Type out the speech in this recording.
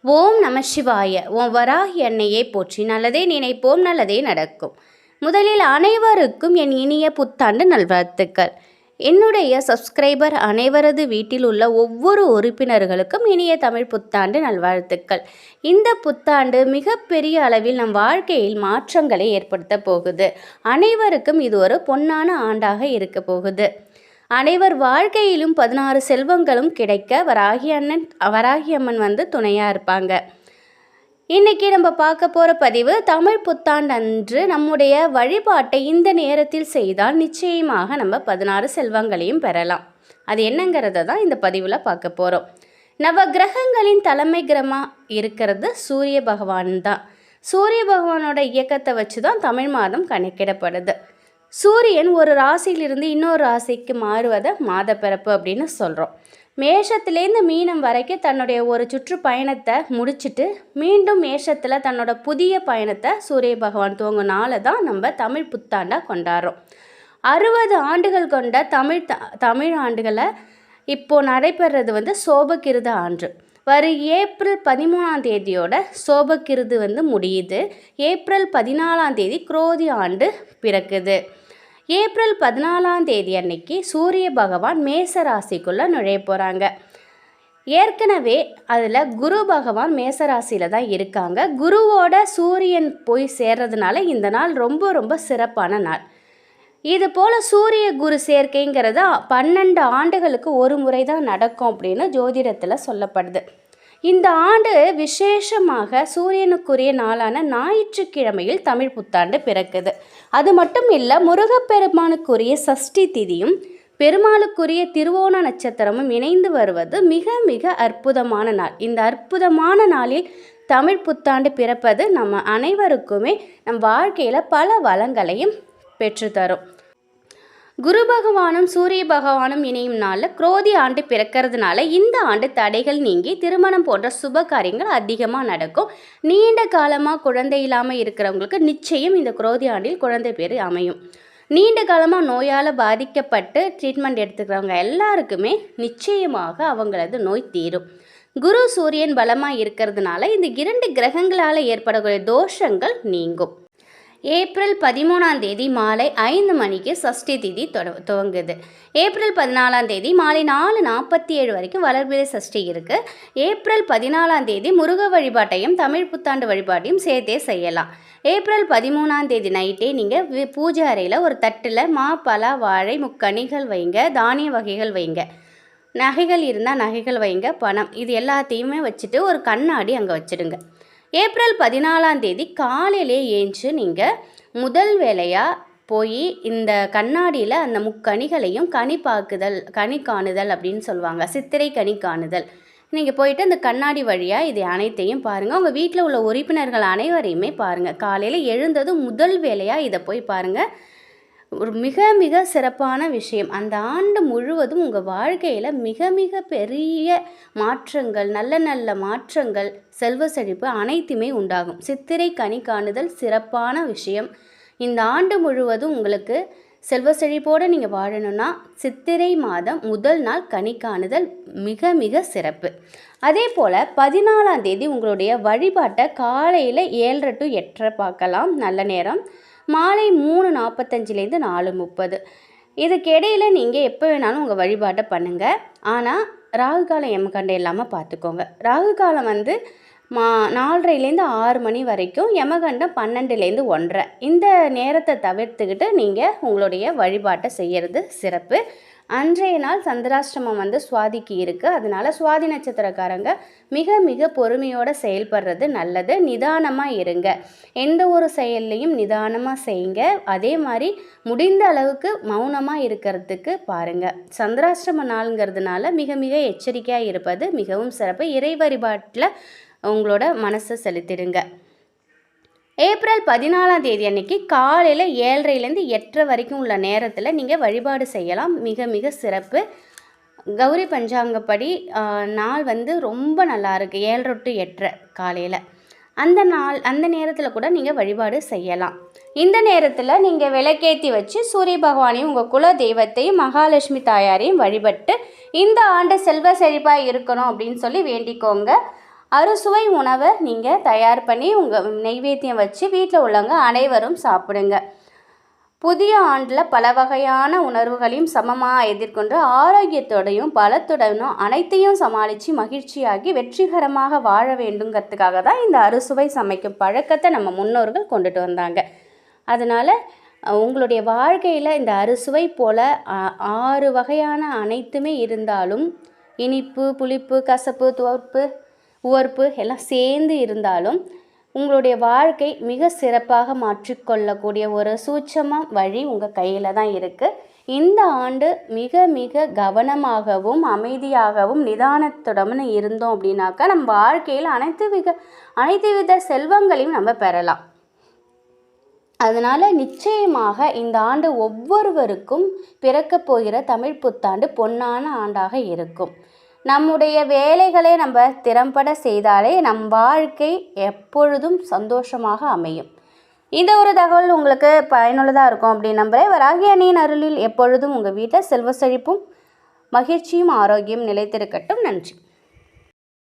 ஓம் நம சிவாய. ஓம் வராகி அன்னையை போற்றி. நல்லதே நினைப்போம், நல்லதே நடக்கும். முதலில் அனைவருக்கும் என் இனிய புத்தாண்டு நல்வாழ்த்துக்கள். என்னுடைய சப்ஸ்கிரைபர் அனைவரது வீட்டில் உள்ள ஒவ்வொரு உறுப்பினர்களுக்கும் இனிய தமிழ் புத்தாண்டு நல்வாழ்த்துக்கள். இந்த புத்தாண்டு மிகப்பெரிய அளவில் நம் வாழ்க்கையில் மாற்றங்களை ஏற்படுத்த போகுது. அனைவருக்கும் இது ஒரு பொன்னான ஆண்டாக இருக்க போகுது. அனைவர் வாழ்க்கையிலும் 16 செல்வங்களும் கிடைக்க வராகி அம்மன் துணையாக இருப்பாங்க. இன்றைக்கி நம்ம பார்க்க போகிற பதிவு, தமிழ் புத்தாண்டு அன்று நம்முடைய வழிபாட்டை இந்த நேரத்தில் செய்தால் நிச்சயமாக நம்ம 16 செல்வங்களையும் பெறலாம். அது என்னங்கிறத தான் இந்த பதிவில் பார்க்க போகிறோம். நவ கிரகங்களின் தலைமை கிரகமாக இருக்கிறது சூரிய பகவான் தான். சூரிய பகவானோட இயக்கத்தை வச்சு தான் தமிழ் மாதம் கணக்கிடப்படுது. சூரியன் ஒரு ராசியிலிருந்து இன்னொரு ராசிக்கு மாறுவதை மாத பிறப்பு அப்படின்னு சொல்கிறோம். மேஷத்துலேருந்து மீனம் வரைக்கும் தன்னுடைய ஒரு சுற்றுப்பயணத்தை முடிச்சுட்டு மீண்டும் மேஷத்தில் தன்னோட புதிய பயணத்தை சூரிய பகவான் துவங்கினால தான் நம்ம தமிழ் புத்தாண்டாக கொண்டாடுறோம். 60 ஆண்டுகள் கொண்ட தமிழ் ஆண்டுகளை இப்போது நடைபெறது சோபகிருத ஆண்டு. வரும் ஏப்ரல் 13ஆம் தேதியோட சோபகிருது முடியுது. ஏப்ரல் 14ஆம் தேதி குரோதி ஆண்டு பிறக்குது. ஏப்ரல் 14ஆம் தேதி அன்னைக்கு சூரிய பகவான் மேச ராசிக்குள்ளே நுழைய போகிறாங்க. ஏற்கனவே அதில் குரு பகவான் மேசராசியில் தான் இருக்காங்க. குருவோட சூரியன் போய் சேர்றதுனால இந்த நாள் ரொம்ப ரொம்ப சிறப்பான நாள். இது போல் சூரிய குரு சேர்க்கைங்கிறது 12 ஆண்டுகளுக்கு ஒரு முறை தான் நடக்கும் அப்படின்னு ஜோதிடத்தில் சொல்லப்படுது. இந்த ஆண்டு விசேஷமாக சூரியனுக்குரிய நாளான ஞாயிற்றுக்கிழமையில் தமிழ் புத்தாண்டு பிறக்குது. அது மட்டும் இல்லை, முருகப்பெருமானுக்குரிய சஷ்டி திதியும் பெருமாளுக்குரிய திருவோண நட்சத்திரமும் இணைந்து வருவது மிக மிக அற்புதமான நாள். இந்த அற்புதமான நாளில் தமிழ் புத்தாண்டு பிறப்பது நம்ம அனைவருக்குமே நம் வாழ்க்கையில் பல வளங்களையும் பெற்றுத்தரும். குரு பகவானும் சூரிய பகவானும் இணையும் நாளில் குரோதி ஆண்டு பிறக்கிறதுனால இந்த ஆண்டு தடைகள் நீங்கி திருமணம் போன்ற சுப காரியங்கள் அதிகமாக நடக்கும். நீண்ட காலமாக குழந்தை இல்லாமல் இருக்கிறவங்களுக்கு நிச்சயம் இந்த குரோதி ஆண்டில் குழந்தை பேர் அமையும். நீண்ட காலமாக நோயால் பாதிக்கப்பட்டு ட்ரீட்மெண்ட் எடுத்துக்கிறவங்க எல்லாருக்குமே நிச்சயமாக அவங்களது நோய் தீரும். குரு சூரியன் பலமாக இருக்கிறதுனால இந்த 2 கிரகங்களால் ஏற்படக்கூடிய தோஷங்கள் நீங்கும். ஏப்ரல் 13ஆம் தேதி மாலை 5 மணிக்கு சஷ்டி திதி துவங்குது. ஏப்ரல் 14ஆம் தேதி மாலை 4:47 வரைக்கும் வளர்பிறை சஷ்டி இருக்குது. ஏப்ரல் 14ஆம் தேதி முருக வழிபாட்டையும் தமிழ் புத்தாண்டு வழிபாட்டையும் சேர்த்தே செய்யலாம். ஏப்ரல் 13ஆம் தேதி நைட்டே நீங்கள் பூஜை அறையில் ஒரு தட்டில் மா, பலா, வாழை, முக்கணிகள் வைங்க, தானிய வகைகள் வைங்க, நகைகள் இருந்தால் நகைகள் வைங்க, பணம் இது எல்லாத்தையுமே வச்சுட்டு ஒரு கண்ணாடி அங்கே வச்சுடுங்க. ஏப்ரல் 14ஆம் தேதி காலையிலே ஏஞ்சி நீங்கள் முதல் வேலையாக போய் இந்த கண்ணாடியில் அந்த முக்கணிகளையும் கனி காணுதல் அப்படின்னு சொல்லுவாங்க, சித்திரை கனி காணுதல். நீங்கள் போயிட்டு அந்த கண்ணாடி வழியாக இது அனைத்தையும் பாருங்கள். உங்கள் வீட்டில் உள்ள உறுப்பினர்கள் அனைவரையுமே பாருங்கள். காலையில் எழுந்ததும் முதல் வேலையாக இதை போய் பாருங்கள். ஒரு மிக மிக சிறப்பான விஷயம். அந்த ஆண்டு முழுவதும் உங்கள் வாழ்க்கையில் மிக மிக பெரிய மாற்றங்கள், நல்ல நல்ல மாற்றங்கள், செல்வ செழிப்பு அனைத்துமே உண்டாகும். சித்திரை கனி காணுதல் சிறப்பான விஷயம். இந்த ஆண்டு முழுவதும் உங்களுக்கு செல்வ செழிப்போடு நீங்கள் வாழணும்னா சித்திரை மாதம் முதல் நாள் கனி காணுதல் மிக மிக சிறப்பு. அதே போல் 14ஆம் தேதி உங்களுடைய வழிபாட்டை காலையில் 7:30 to 8:30 பார்க்கலாம், நல்ல நேரம். மாலை 3:45லேருந்து 4:30 இதுக்கு இடையில் நீங்கள் எப்போ வேணாலும் உங்கள் வழிபாட்டை பண்ணுங்கள். ஆனால் ராகு காலம் யமகண்டம் இல்லாமல் பார்த்துக்கோங்க. ராகு காலம் 4:30லேருந்து 6 மணி வரைக்கும், யமகண்டம் 12லேருந்து 1:30. இந்த நேரத்தை தவிர்த்துக்கிட்டு நீங்கள் உங்களுடைய வழிபாட்டை செய்கிறது சிறப்பு. அன்றைய நாள் சந்திராஷ்டமம் சுவாதிக்கு இருக்குது. அதனால் சுவாதி நட்சத்திரக்காரங்க மிக மிக பொறுமையோடு செயல்படுறது நல்லது. நிதானமாக இருங்க, எந்த ஒரு செயல்லையும் நிதானமாக செய்யுங்க. அதே மாதிரி முடிந்த அளவுக்கு மௌனமாக இருக்கிறதுக்கு பாருங்கள். சந்திராஷ்டம நாளுங்கிறதுனால மிக மிக எச்சரிக்கையாக இருப்பது மிகவும் சிறப்பு. இறை வழிபாட்டில் உங்களோட மனசை செலுத்திடுங்க. ஏப்ரல் 14ஆம் தேதி அன்னைக்கு காலையில் 7:30லேருந்து 8:30 வரைக்கும் உள்ள நேரத்தில் நீங்கள் வழிபாடு செய்யலாம், மிக மிக சிறப்பு. கௌரி பஞ்சாங்கப்படி நாள் ரொம்ப நல்லா இருக்குது. 7:30 to 8:30 காலையில் அந்த நேரத்தில் கூட நீங்கள் வழிபாடு செய்யலாம். இந்த நேரத்தில் நீங்கள் விளக்கேற்றி வச்சு சூரிய பகவானையும் உங்கள் குல தெய்வத்தையும் மகாலட்சுமி தாயாரையும் வழிபட்டு இந்த ஆண்டு செல்வ செழிப்பாக இருக்கணும் அப்படின்னு சொல்லி வேண்டிக்கோங்க. அறுசுவை உணவை நீங்கள் தயார் பண்ணி உங்கள் நெய்வேத்தியம் வச்சு வீட்டில் உள்ளவங்க அனைவரும் சாப்பிடுங்க. புதிய ஆண்டில் பல வகையான உணர்வுகளையும் சமமாக எதிர்கொண்டு ஆரோக்கியத்தோடையும் பலத்துடனும் அனைத்தையும் சமாளித்து மகிழ்ச்சியாகி வெற்றிகரமாக வாழ வேண்டுங்கிறதுக்காக தான் இந்த அறுசுவை சமைக்கும் பழக்கத்தை நம்ம முன்னோர்கள் கொண்டுட்டு வந்தாங்க. அதனால் உங்களுடைய வாழ்க்கையில் இந்த அறுசுவை போல் 6 வகையான அனைத்துமே இருந்தாலும், இனிப்பு, புளிப்பு, கசப்பு, உவர்ப்பு எல்லாம் சேர்ந்து இருந்தாலும் உங்களுடைய வாழ்க்கை மிக சிறப்பாக மாற்றிக்கொள்ளக்கூடிய ஒரு சூட்சம வழி உங்கள் கையில் தான் இருக்குது. இந்த ஆண்டு மிக மிக கவனமாகவும் அமைதியாகவும் நிதானத்துடன் இருந்தோம் அப்படின்னாக்கா நம்ம வாழ்க்கையில் அனைத்து வித செல்வங்களையும் நம்ம பெறலாம். அதனால் நிச்சயமாக இந்த ஆண்டு ஒவ்வொருவருக்கும் பிறக்கப் போகிற தமிழ் புத்தாண்டு பொன்னான ஆண்டாக இருக்கும். நம்முடைய வேலைகளை நம்ம திறம்பட செய்தாலே நம் வாழ்க்கை எப்பொழுதும் சந்தோஷமாக அமையும். இந்த ஒரு தகவல் உங்களுக்கு பயனுள்ளதாக இருக்கும் அப்படின்னு நம்புகிறேன். வராகி அன்னையின் அருளில் எப்பொழுதும் உங்கள் வீட்டில் செல்வ செழிப்பும் மகிழ்ச்சியும் ஆரோக்கியம் நிலைத்திருக்கட்டும். நன்றி.